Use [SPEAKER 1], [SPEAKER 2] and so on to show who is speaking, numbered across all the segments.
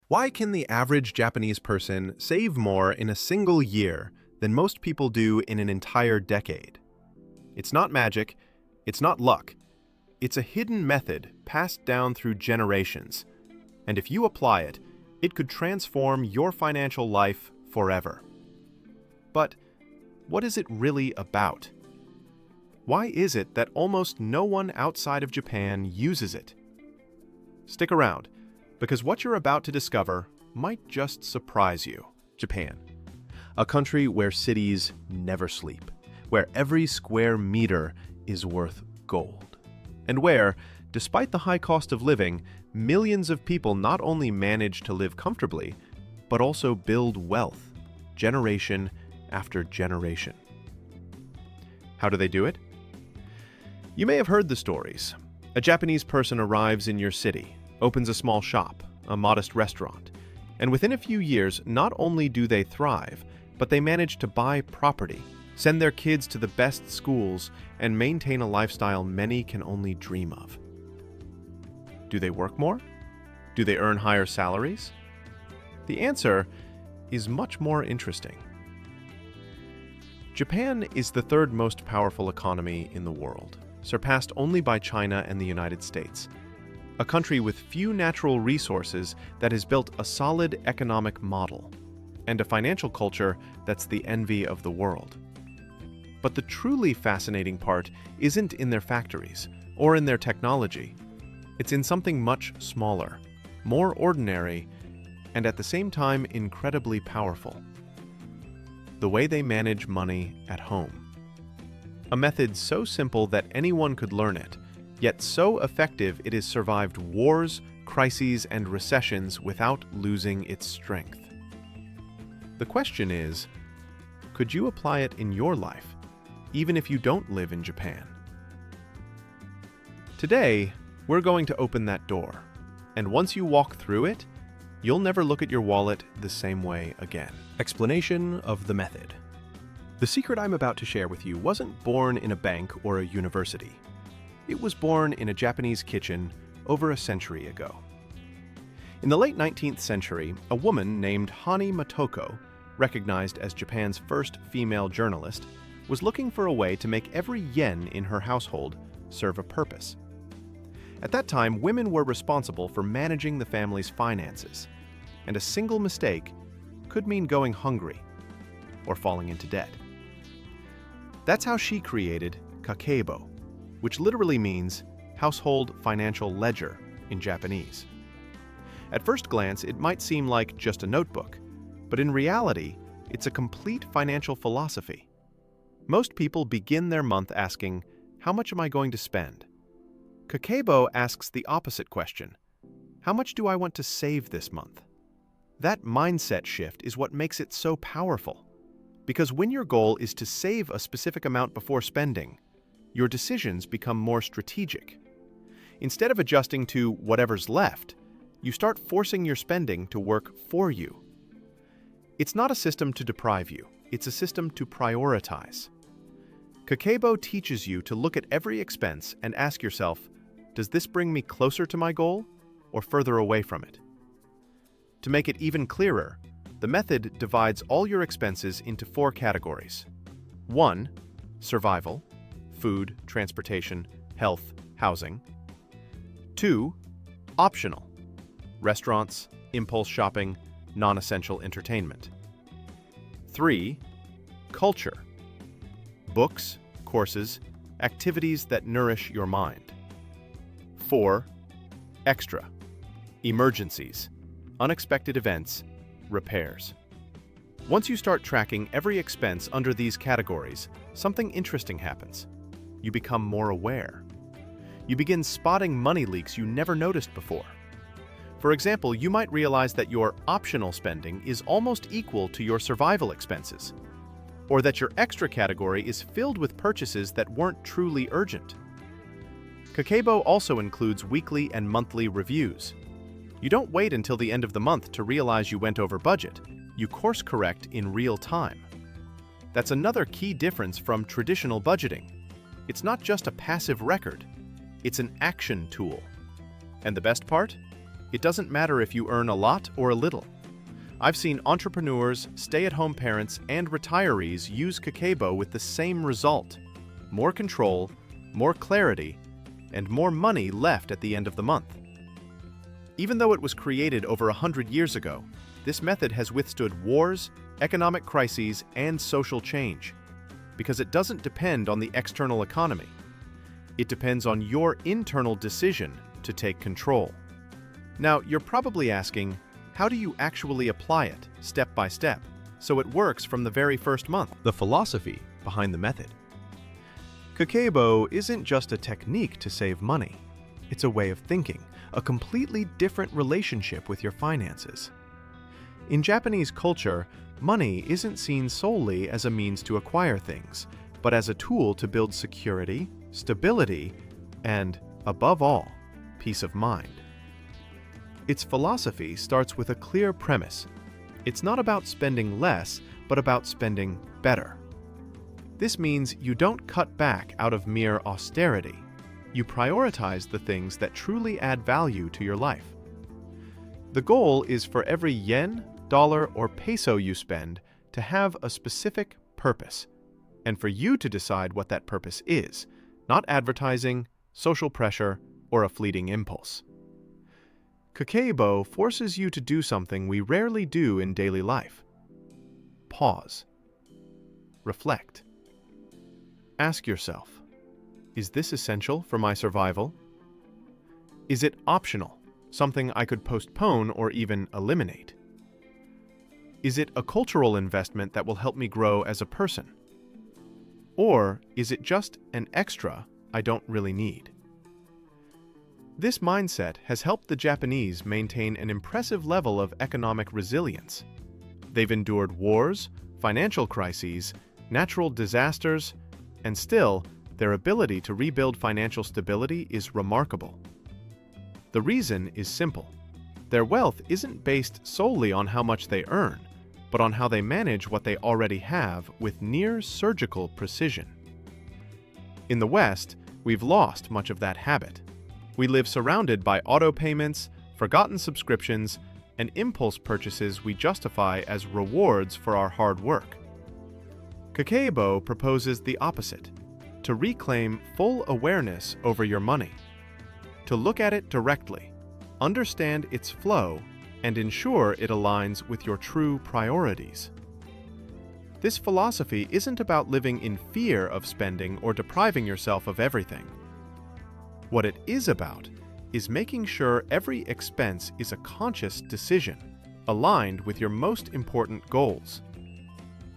[SPEAKER 1] Why can the average Japanese person save more in a single year than most people do in an entire decade? It's not magic, it's not luck. It's a hidden method passed down through generations. And if you apply it, it could transform your financial life forever. But what is it really about? Why is it that almost no one outside of Japan uses it? Stick around, because what you're about to discover might just surprise you. Japan, a country where cities never sleep, where every square meter is worth gold, and where, despite the high cost of living, millions of people not only manage to live comfortably, but also build wealth, generation after generation. How do they do it? You may have heard the stories. A Japanese person arrives in your city, opens a small shop, a modest restaurant, and within a few years, not only do they thrive, but they manage to buy property, send their kids to the best schools, and maintain a lifestyle many can only dream of. Do they work more? Do they earn higher salaries? The answer is much more interesting. Japan is the third most powerful economy in the world, surpassed only by China and the United States. A country with few natural resources that has built a solid economic model, and a financial culture that's the envy of the world. But the truly fascinating part isn't in their factories or in their technology. It's in something much smaller, more ordinary, and at the same time incredibly powerful. The way they manage money at home. A method so simple that anyone could learn it, yet so effective it has survived wars, crises, and recessions without losing its strength. The question is, could you apply it in your life, even if you don't live in Japan? Today, we're going to open that door, and once you walk through it, you'll never look at your wallet the same way again. Explanation of the method. The secret I'm about to share with you wasn't born in a bank or a university. It was born in a Japanese kitchen over a century ago. In the late 19th century, a woman named Hani Motoko, recognized as Japan's first female journalist, was looking for a way to make every yen in her household serve a purpose. At that time, women were responsible for managing the family's finances, and a single mistake could mean going hungry or falling into debt. That's how she created kakeibo, which literally means household financial ledger in Japanese. At first glance, it might seem like just a notebook, but in reality, it's a complete financial philosophy. Most people begin their month asking, how much am I going to spend? Kakeibo asks the opposite question, how much do I want to save this month? That mindset shift is what makes it so powerful, because when your goal is to save a specific amount before spending, your decisions become more strategic. Instead of adjusting to whatever's left, you start forcing your spending to work for you. It's not a system to deprive you, it's a system to prioritize. Kakeibo teaches you to look at every expense and ask yourself, does this bring me closer to my goal or further away from it? To make it even clearer, the method divides all your expenses into 4 categories. 1. Survival, food, transportation, health, housing. 2. Optional, restaurants, impulse shopping, non-essential entertainment. 3. Culture, books, courses, activities that nourish your mind. 4. Extra, emergencies, unexpected events, repairs. Once you start tracking every expense under these categories, something interesting happens. You become more aware. You begin spotting money leaks you never noticed before. For example, you might realize that your optional spending is almost equal to your survival expenses, or that your extra category is filled with purchases that weren't truly urgent. Kakeibo also includes weekly and monthly reviews. You don't wait until the end of the month to realize you went over budget. You course correct in real time. That's another key difference from traditional budgeting. It's not just a passive record, it's an action tool. And the best part? It doesn't matter if you earn a lot or a little. I've seen entrepreneurs, stay-at-home parents, and retirees use kakeibo with the same result: more control, more clarity, and more money left at the end of the month. Even though it was created over 100 years ago, this method has withstood wars, economic crises, and social change, because it doesn't depend on the external economy. It depends on your internal decision to take control. Now, you're probably asking, how do you actually apply it, step by step, so it works from the very first month? The philosophy behind the method. Kakeibo isn't just a technique to save money. It's a way of thinking, a completely different relationship with your finances. In Japanese culture, money isn't seen solely as a means to acquire things, but as a tool to build security, stability, and, above all, peace of mind. Its philosophy starts with a clear premise. It's not about spending less, but about spending better. This means you don't cut back out of mere austerity. You prioritize the things that truly add value to your life. The goal is for every yen, dollar, or peso you spend to have a specific purpose, and for you to decide what that purpose is, not advertising, social pressure, or a fleeting impulse. Kakeibo forces you to do something we rarely do in daily life. Pause. Reflect. Ask yourself, is this essential for my survival? Is it optional, something I could postpone or even eliminate? Is it a cultural investment that will help me grow as a person? Or is it just an extra I don't really need? This mindset has helped the Japanese maintain an impressive level of economic resilience. They've endured wars, financial crises, natural disasters, and still, their ability to rebuild financial stability is remarkable. The reason is simple. Their wealth isn't based solely on how much they earn, but on how they manage what they already have with near-surgical precision. In the West, we've lost much of that habit. We live surrounded by auto payments, forgotten subscriptions, and impulse purchases we justify as rewards for our hard work. Kakeibo proposes the opposite: to reclaim full awareness over your money, to look at it directly, understand its flow, and ensure it aligns with your true priorities. This philosophy isn't about living in fear of spending or depriving yourself of everything. What it is about is making sure every expense is a conscious decision, aligned with your most important goals.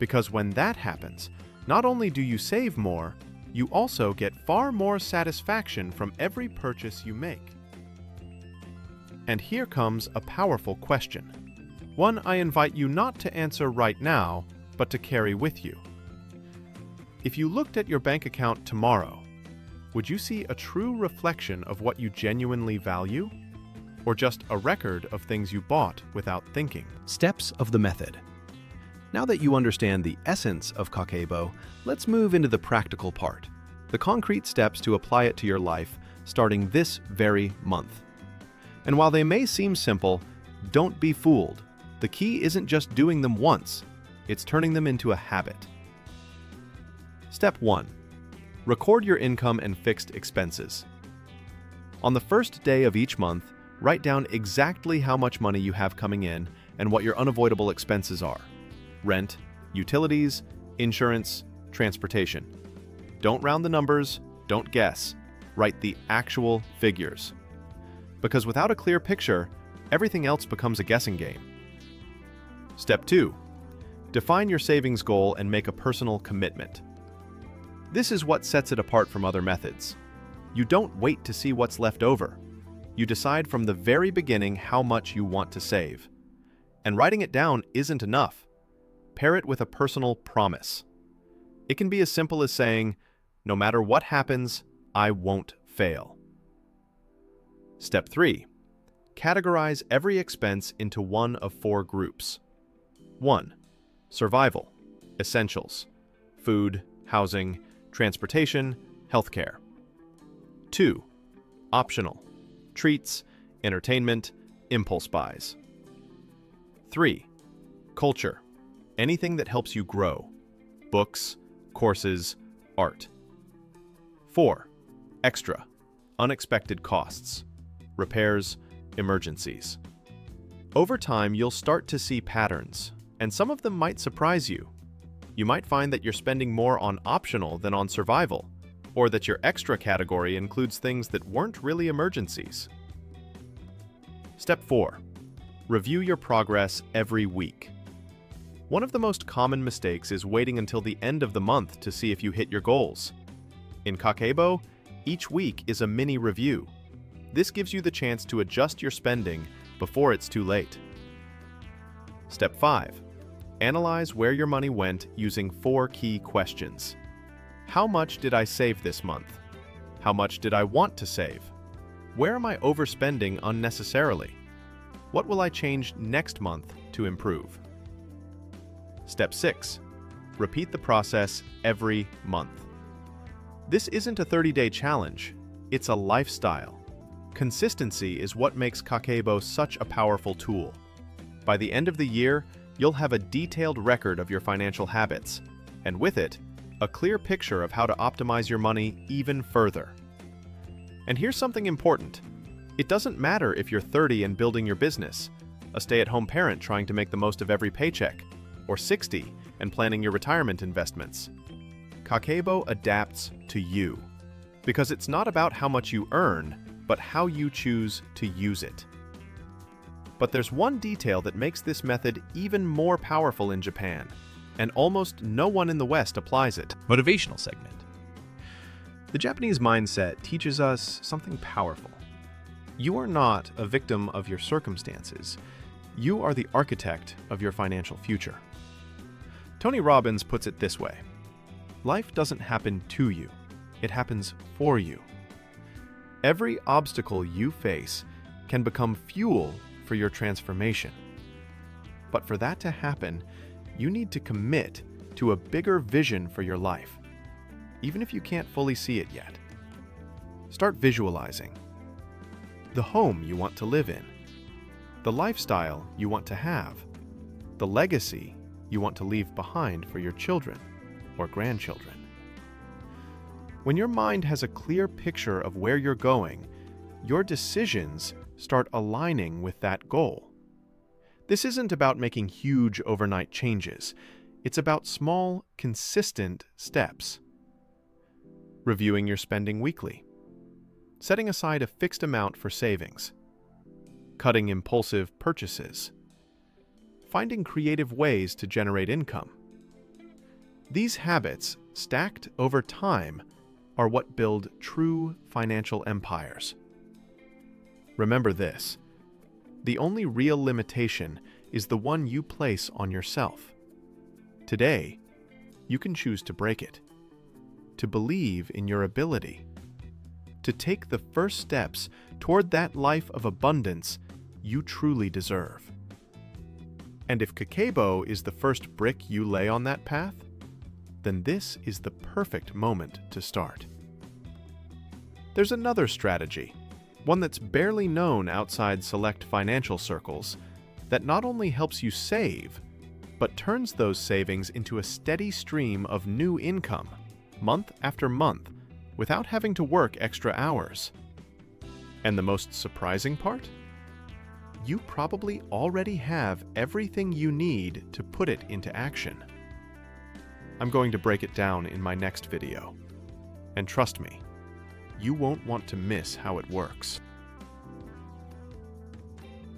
[SPEAKER 1] Because when that happens, not only do you save more, you also get far more satisfaction from every purchase you make. And here comes a powerful question, one I invite you not to answer right now, but to carry with you. If you looked at your bank account tomorrow, would you see a true reflection of what you genuinely value? Or just a record of things you bought without thinking? Steps of the method. Now that you understand the essence of kakeibo, let's move into the practical part, the concrete steps to apply it to your life starting this very month. And while they may seem simple, don't be fooled. The key isn't just doing them once, it's turning them into a habit. Step 1. Record your income and fixed expenses. On the first day of each month, write down exactly how much money you have coming in and what your unavoidable expenses are: rent, utilities, insurance, transportation. Don't round the numbers, don't guess. Write the actual figures. Because without a clear picture, everything else becomes a guessing game. Step 2. Define your savings goal and make a personal commitment. This is what sets it apart from other methods. You don't wait to see what's left over. You decide from the very beginning how much you want to save. And writing it down isn't enough. Pair it with a personal promise. It can be as simple as saying, "No matter what happens, I won't fail." Step 3. Categorize every expense into one of 4 groups. 1. Survival, essentials, food, housing, transportation, healthcare. 2. Optional, treats, entertainment, Impulse buys. 3. Culture. Anything that helps you grow. Books, courses, art. 4. Extra. Unexpected costs. Repairs, emergencies. Over time, you'll start to see patterns, and some of them might surprise you. You might find that you're spending more on optional than on survival, or that your extra category includes things that weren't really emergencies. Step 4. Review your progress every week. One of the most common mistakes is waiting until the end of the month to see if you hit your goals. In kakeibo, each week is a mini review. This gives you the chance to adjust your spending before it's too late. Step 5. Analyze where your money went using 4 key questions. How much did I save this month? How much did I want to save? Where am I overspending unnecessarily? What will I change next month to improve? Step 6. Repeat the process every month. This isn't a 30-day challenge, it's a lifestyle. Consistency is what makes kakeibo such a powerful tool. By the end of the year, you'll have a detailed record of your financial habits, and with it, a clear picture of how to optimize your money even further. And here's something important. It doesn't matter if you're 30 and building your business, a stay-at-home parent trying to make the most of every paycheck, or 60 and planning your retirement investments. Kakeibo adapts to you, because it's not about how much you earn, but how you choose to use it. But there's one detail that makes this method even more powerful in Japan, and almost no one in the West applies it.
[SPEAKER 2] Motivational segment.
[SPEAKER 1] The Japanese mindset teaches us something powerful. You are not a victim of your circumstances. You are the architect of your financial future. Tony Robbins puts it this way: life doesn't happen to you, it happens for you. Every obstacle you face can become fuel for your transformation. But for that to happen, you need to commit to a bigger vision for your life, even if you can't fully see it yet. Start visualizing the home you want to live in, the lifestyle you want to have, the legacy you want to leave behind for your children or grandchildren. When your mind has a clear picture of where you're going, your decisions start aligning with that goal. This isn't about making huge overnight changes. It's about small, consistent steps. Reviewing your spending weekly. Setting aside a fixed amount for savings. Cutting impulsive purchases. Finding creative ways to generate income. These habits, stacked over time, are what build true financial empires. Remember this: the only real limitation is the one you place on yourself. Today, you can choose to break it, to believe in your ability, to take the first steps toward that life of abundance you truly deserve. And if kakeibo is the first brick you lay on that path, then this is the perfect moment to start. There's another strategy, one that's barely known outside select financial circles, that not only helps you save, but turns those savings into a steady stream of new income, month after month, without having to work extra hours. And the most surprising part? You probably already have everything you need to put it into action. I'm going to break it down in my next video. And trust me, you won't want to miss how it works.